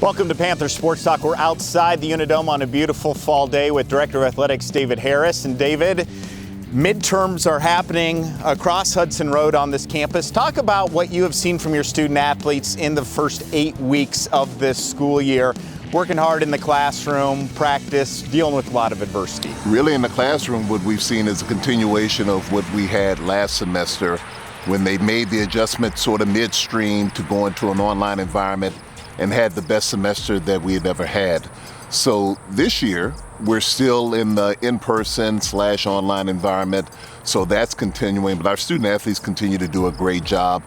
Welcome to Panther Sports Talk. We're outside the Unidome on a beautiful fall day with Director of Athletics David Harris. And David, midterms are happening across Hudson Road on this campus. Talk about what you have seen from your student athletes in the first 8 weeks of this school year, working hard in the classroom, practice, dealing with a lot of adversity. Really in the classroom, what we've seen is a continuation of what we had last semester when they made the adjustment sort of midstream to go into an online environment and had the best semester that we had ever had. So this year, we're still in the in-person/online environment, so that's continuing, but our student athletes continue to do a great job.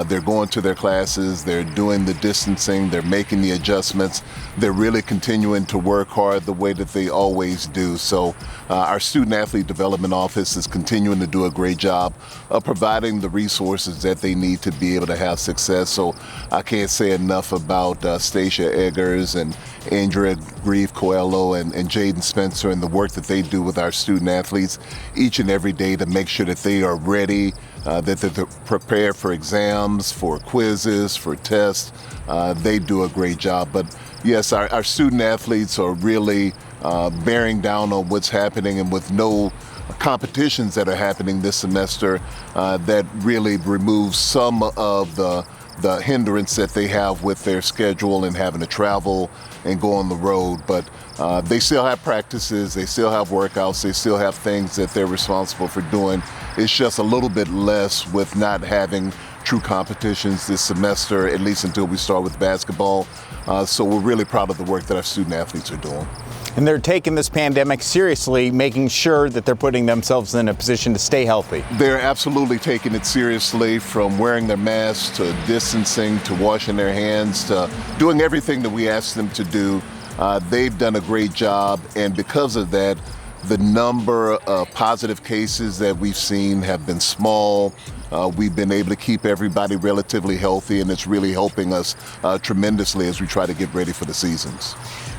They're going to their classes, they're doing the distancing, they're making the adjustments, they're really continuing to work hard the way that they always do. So our Student Athlete Development Office is continuing to do a great job of providing the resources that they need to be able to have success. So I can't say enough about Stacia Eggers and Andrea Grieve Coelho and Jaden Spencer and the work that they do with our student athletes each and every day to make sure that they are ready, that they're prepared for exams, for quizzes, for tests. They do a great job. But yes, our student athletes are really bearing down on what's happening, and with no competitions that are happening this semester, that really removes some of the hindrance that they have with their schedule and having to travel and go on the road. But they still have practices, they still have workouts, they still have things that they're responsible for doing. It's just a little bit less with not having true competitions this semester, at least until we start with basketball. So we're really proud of the work that our student athletes are doing. And they're taking this pandemic seriously, making sure that they're putting themselves in a position to stay healthy. They're absolutely taking it seriously, from wearing their masks to distancing to washing their hands to doing everything that we ask them to do. They've done a great job, and because of that, the number of positive cases that we've seen have been small. We've been able to keep everybody relatively healthy, and it's really helping us tremendously as we try to get ready for the seasons.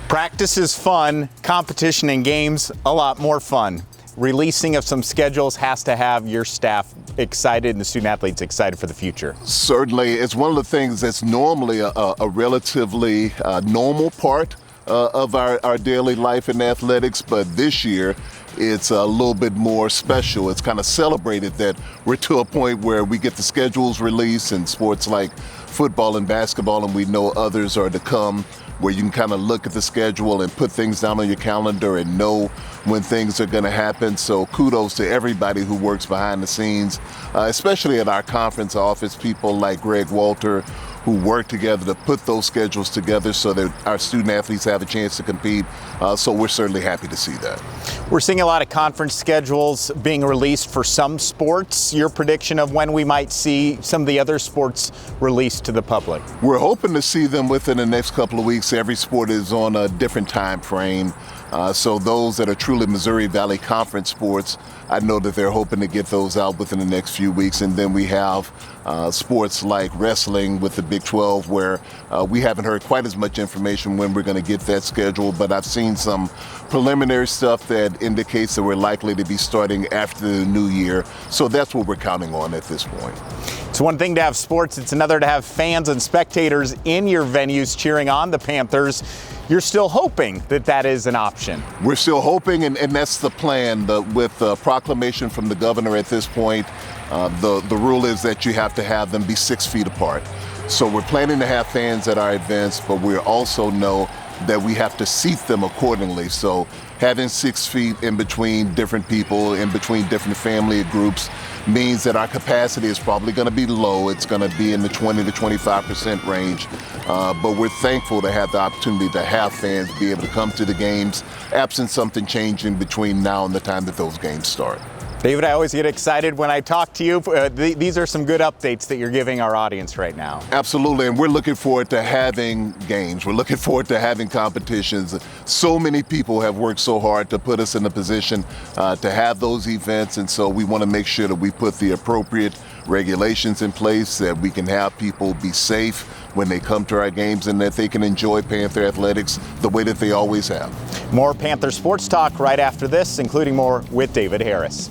Practice is fun, competition and games a lot more fun. Releasing of some schedules has to have your staff excited and the student athletes excited for the future. Certainly, it's one of the things that's normally a relatively normal part of our daily life in athletics, but this year it's a little bit more special. It's kind of celebrated that we're to a point where we get the schedules released in sports like football and basketball, and we know others are to come, where you can kind of look at the schedule and put things down on your calendar and know when things are going to happen. So kudos to everybody who works behind the scenes, especially at our conference office, people like Greg Walter, who work together to put those schedules together so that our student athletes have a chance to compete. So we're certainly happy to see that. We're seeing a lot of conference schedules being released for some sports. Your prediction of when we might see some of the other sports released to the public? We're hoping to see them within the next couple of weeks. Every sport is on a different time frame. So those that are truly Missouri Valley Conference sports, I know that they're hoping to get those out within the next few weeks. And then we have sports like wrestling with the Big 12, where we haven't heard quite as much information when we're going to get that schedule, but I've seen some preliminary stuff that indicates that we're likely to be starting after the new year. So that's what we're counting on at this point. It's one thing to have sports, it's another to have fans and spectators in your venues cheering on the Panthers. You're still hoping that that is an option. We're still hoping, and that's the plan. With the proclamation from the governor at this point, the rule is that you have to have them be 6 feet apart. So we're planning to have fans at our events, but we also know that we have to seat them accordingly. So having 6 feet in between different people, in between different family groups, means that our capacity is probably going to be low. It's going to be in the 20 to 25% range. But we're thankful to have the opportunity to have fans be able to come to the games, absent something changing between now and the time that those games start. David, I always get excited when I talk to you. These are some good updates that you're giving our audience right now. Absolutely, and we're looking forward to having games. We're looking forward to having competitions. So many people have worked so hard to put us in a position to have those events, and so we want to make sure that we put the appropriate regulations in place, that we can have people be safe when they come to our games, and that they can enjoy Panther Athletics the way that they always have. More Panther Sports Talk right after this, including more with David Harris.